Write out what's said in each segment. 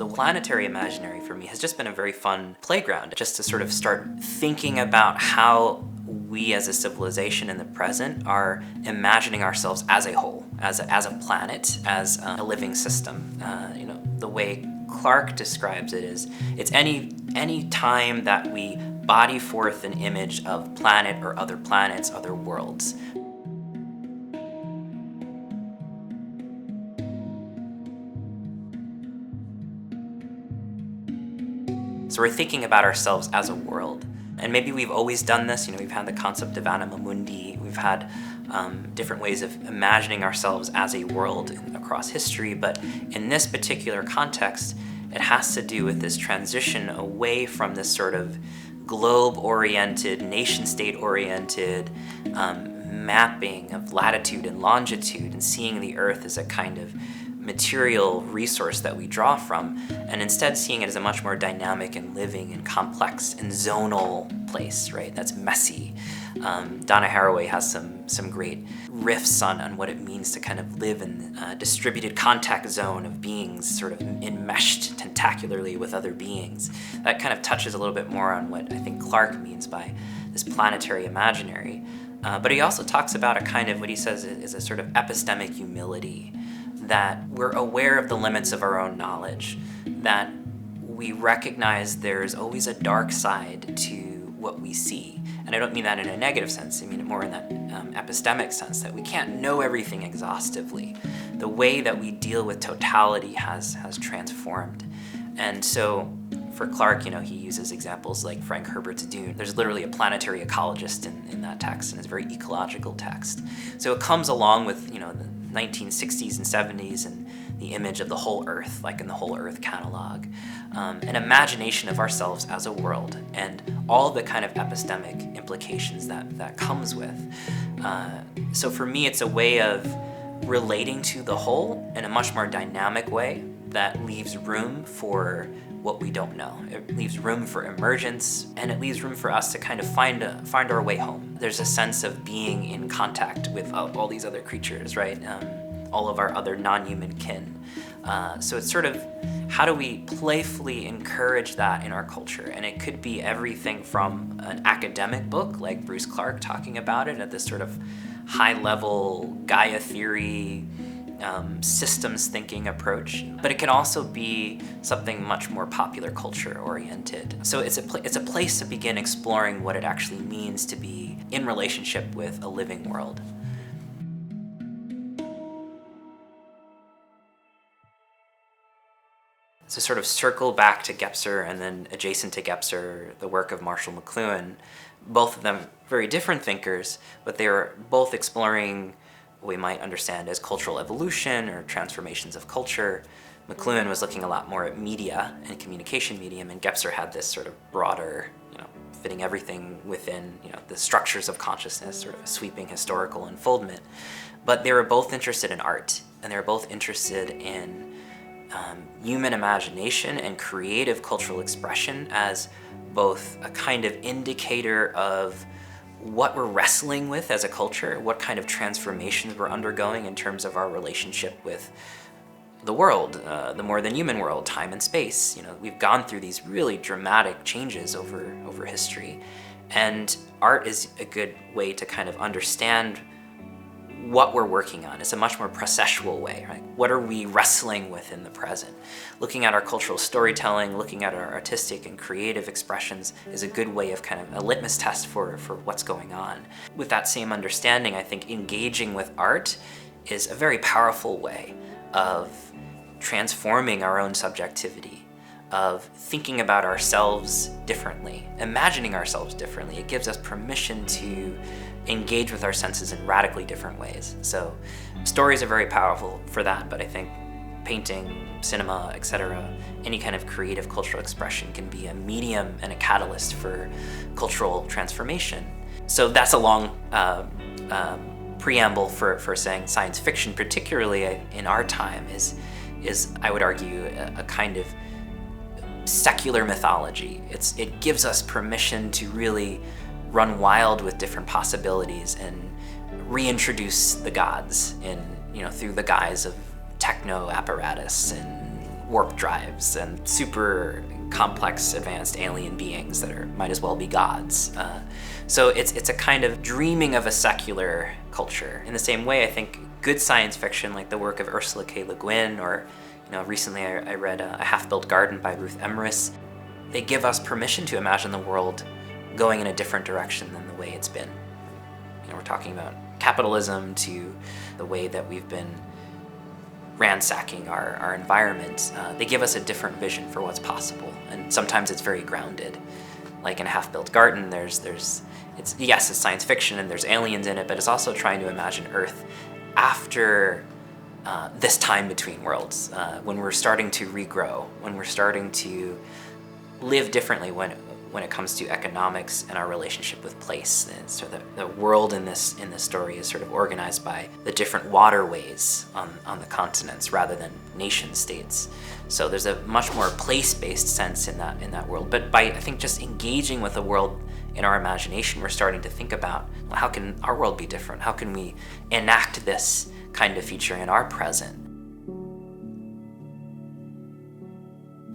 The planetary imaginary for me has just been a very fun playground, just to sort of start thinking about how we as a civilization in the present are imagining ourselves as a whole, as a planet, as a living system. The way Clark describes it is, it's any time that we body forth an image of planet or other planets, other worlds. So we're thinking about ourselves as a world. And maybe we've always done this, we've had the concept of anima mundi, we've had different ways of imagining ourselves as a world across history, but in this particular context, it has to do with this transition away from this sort of globe-oriented, nation-state-oriented mapping of latitude and longitude, and seeing the Earth as a kind of material resource that we draw from, and instead seeing it as a much more dynamic and living and complex and zonal place, right? That's messy. Donna Haraway has some great riffs on what it means to kind of live in a distributed contact zone of beings sort of enmeshed tentacularly with other beings. That kind of touches a little bit more on what I think Clark means by this planetary imaginary. But he also talks about a kind of, what he says is a sort of epistemic humility, that we're aware of the limits of our own knowledge, that we recognize there's always a dark side to what we see. And I don't mean that in a negative sense, I mean it more in that epistemic sense, that we can't know everything exhaustively. The way that we deal with totality has transformed. And so for Clark, he uses examples like Frank Herbert's Dune. There's literally a planetary ecologist in that text, and it's a very ecological text. So it comes along with, the 1960s and 70s and the image of the whole Earth, like in the Whole Earth catalog, an imagination of ourselves as a world, and all the kind of epistemic implications that comes with. So for me, it's a way of relating to the whole in a much more dynamic way that leaves room for what we don't know. It leaves room for emergence, and it leaves room for us to kind of find our way home. There's a sense of being in contact with all these other creatures, right? All of our other non-human kin. So it's sort of, how do we playfully encourage that in our culture? And it could be everything from an academic book like Bruce Clark talking about it at this sort of high-level Gaia theory, systems thinking approach, but it can also be something much more popular culture oriented. So it's a place to begin exploring what it actually means to be in relationship with a living world. So sort of circle back to Gebser, and then adjacent to Gebser, the work of Marshall McLuhan. Both of them very different thinkers, but they were both exploring what we might understand as cultural evolution or transformations of culture. McLuhan was looking a lot more at media and communication medium, and Gebser had this sort of broader, fitting everything within, the structures of consciousness, sort of a sweeping historical unfoldment. But they were both interested in art, and they were both interested in human imagination and creative cultural expression as both a kind of indicator of what we're wrestling with as a culture, what kind of transformations we're undergoing in terms of our relationship with the world, the more than human world, time and space. We've gone through these really dramatic changes over history, and art is a good way to kind of understand what we're working on. It's a much more processual way, right? What are we wrestling with in the present? Looking at our cultural storytelling, looking at our artistic and creative expressions is a good way of kind of a litmus test for what's going on. With that same understanding, I think engaging with art is a very powerful way of transforming our own subjectivity, of thinking about ourselves differently, imagining ourselves differently. It gives us permission to engage with our senses in radically different ways. So stories are very powerful for that, but I think painting, cinema, etc., any kind of creative cultural expression can be a medium and a catalyst for cultural transformation. So that's a long preamble for saying science fiction, particularly in our time, is I would argue a kind of secular mythology. It gives us permission to really run wild with different possibilities and reintroduce the gods through the guise of techno apparatus and warp drives and super complex advanced alien beings that might as well be gods. So it's a kind of dreaming of a secular culture. In the same way, I think good science fiction, like the work of Ursula K. Le Guin, or recently I read A Half-Built Garden by Ruth Emrys, they give us permission to imagine the world going in a different direction than the way it's been. We're talking about capitalism to the way that we've been ransacking our environment. They give us a different vision for what's possible, and sometimes it's very grounded. Like in A Half-Built Garden, it's science fiction and there's aliens in it, but it's also trying to imagine Earth after this time between worlds, when we're starting to regrow, when we're starting to live differently when it comes to economics and our relationship with place. And so the world in this story is sort of organized by the different waterways on the continents rather than nation states. So there's a much more place-based sense in that world. But by, I think, just engaging with the world in our imagination, we're starting to think about, well, how can our world be different? How can we enact this kind of future in our present?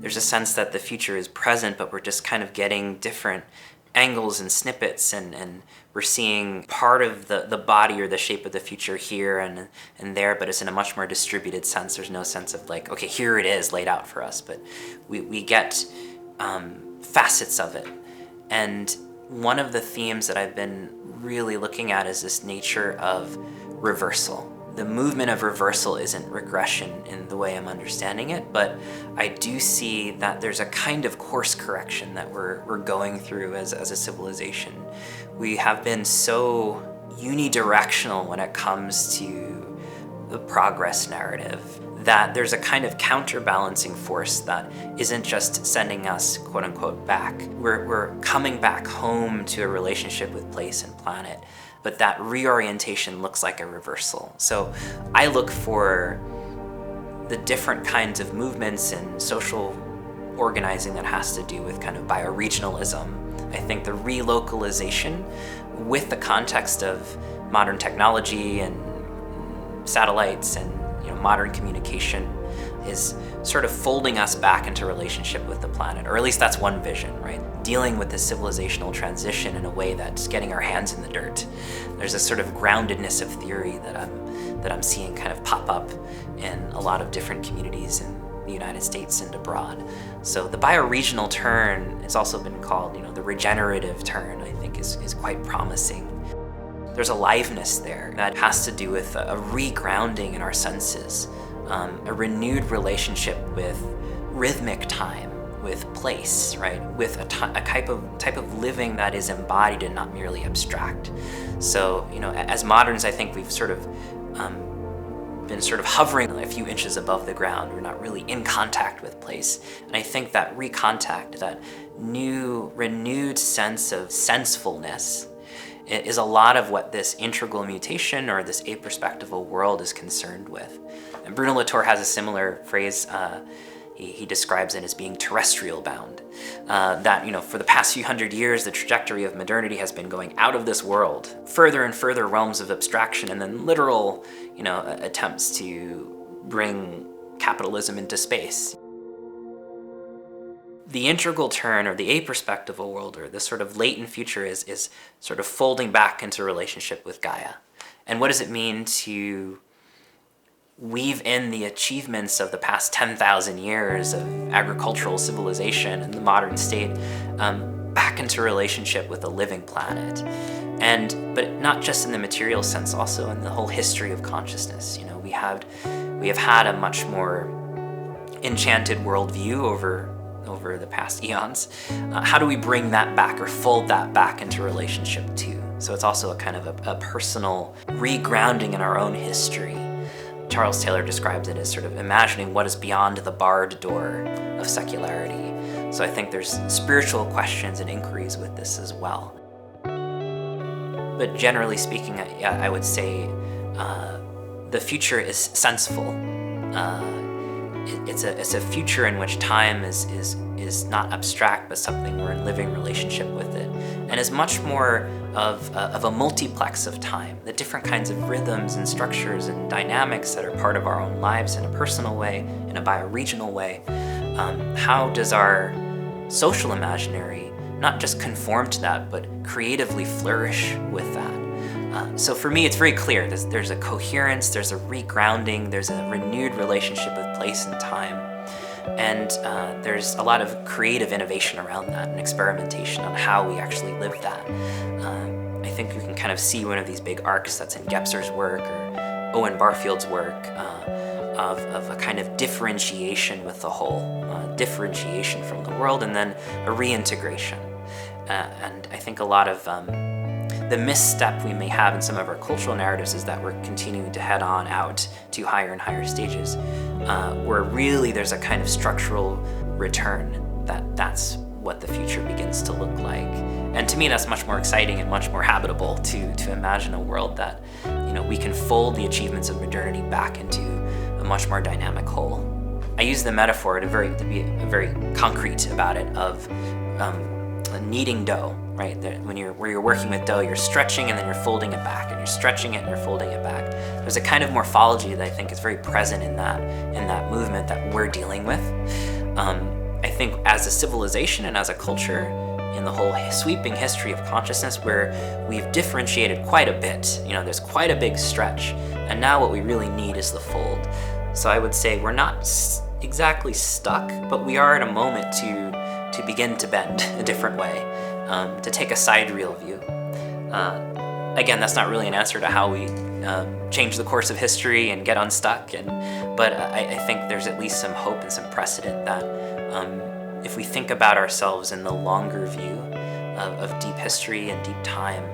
There's a sense that the future is present, but we're just kind of getting different angles and snippets, and we're seeing part of the body or the shape of the future here and there, but it's in a much more distributed sense. There's no sense of like, okay, here it is laid out for us, but we get facets of it. And one of the themes that I've been really looking at is this nature of reversal. The movement of reversal isn't regression in the way I'm understanding it, but I do see that there's a kind of course correction that we're going through as a civilization. We have been so unidirectional when it comes to the progress narrative that there's a kind of counterbalancing force that isn't just sending us, quote unquote, back. We're coming back home to a relationship with place and planet, but that reorientation looks like a reversal. So I look for the different kinds of movements and social organizing that has to do with kind of bioregionalism. I think the relocalization with the context of modern technology and satellites and modern communication is sort of folding us back into relationship with the planet, or at least that's one vision, right? Dealing with this civilizational transition in a way that's getting our hands in the dirt. There's a sort of groundedness of theory that I'm seeing kind of pop up in a lot of different communities in the United States and abroad. So the bioregional turn has also been called, the regenerative turn, I think is quite promising. There's aliveness there that has to do with a regrounding in our senses, a renewed relationship with rhythmic time, with place, right? With a type of living that is embodied and not merely abstract. So, as moderns, I think we've sort of been sort of hovering a few inches above the ground. We're not really in contact with place. And I think that recontact, that new, renewed sense of sensefulness, is a lot of what this integral mutation or this aperspectival world is concerned with. And Bruno Latour has a similar phrase. He describes it as being terrestrial bound. That, for the past few hundred years, the trajectory of modernity has been going out of this world, further and further realms of abstraction, and then literal, attempts to bring capitalism into space. The integral turn, or the aperspectival world, or this sort of latent future is sort of folding back into relationship with Gaia. And what does it mean to weave in the achievements of the past 10,000 years of agricultural civilization and the modern state back into relationship with a living planet? But not just in the material sense, also in the whole history of consciousness. We have had a much more enchanted worldview over the past eons. How do we bring that back or fold that back into relationship too? So it's also a kind of a personal regrounding in our own history. Charles Taylor describes it as sort of imagining what is beyond the barred door of secularity. So I think there's spiritual questions and inquiries with this as well. But generally speaking, I would say the future is senseful. It's a future in which time is not abstract, but something we're in living relationship with it, and is much more of a multiplex of time, the different kinds of rhythms and structures and dynamics that are part of our own lives in a personal way, in a bioregional way. How does our social imaginary not just conform to that, but creatively flourish with that? So for me, it's very clear. There's a coherence, there's a regrounding, there's a renewed relationship with place and time. And there's a lot of creative innovation around that and experimentation on how we actually live that. I think you can kind of see one of these big arcs that's in Gebser's work or Owen Barfield's work of a kind of differentiation with the whole, differentiation from the world, and then a reintegration. And I think a lot of the misstep we may have in some of our cultural narratives is that we're continuing to head on out to higher and higher stages, where really there's a kind of structural return that's what the future begins to look like. And to me, that's much more exciting and much more habitable to imagine a world that, we can fold the achievements of modernity back into a much more dynamic whole. I use the metaphor to be very concrete about it of kneading dough, right? Where you're working with dough, you're stretching and then you're folding it back, and you're stretching it and you're folding it back. There's a kind of morphology that I think is very present in that movement that we're dealing with. I think as a civilization and as a culture, in the whole sweeping history of consciousness, where we've differentiated quite a bit, there's quite a big stretch, and now what we really need is the fold. So I would say we're not exactly stuck, but we are at a moment to begin to bend a different way, to take a sidereal view. Again, that's not really an answer to how we change the course of history and get unstuck, but I think there's at least some hope and some precedent that if we think about ourselves in the longer view of deep history and deep time,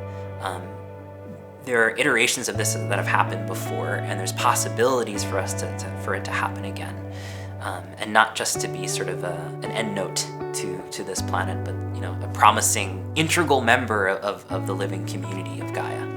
there are iterations of this that have happened before, and there's possibilities for us for it to happen again, and not just to be sort of an end note to this planet, but a promising integral member of the living community of Gaia.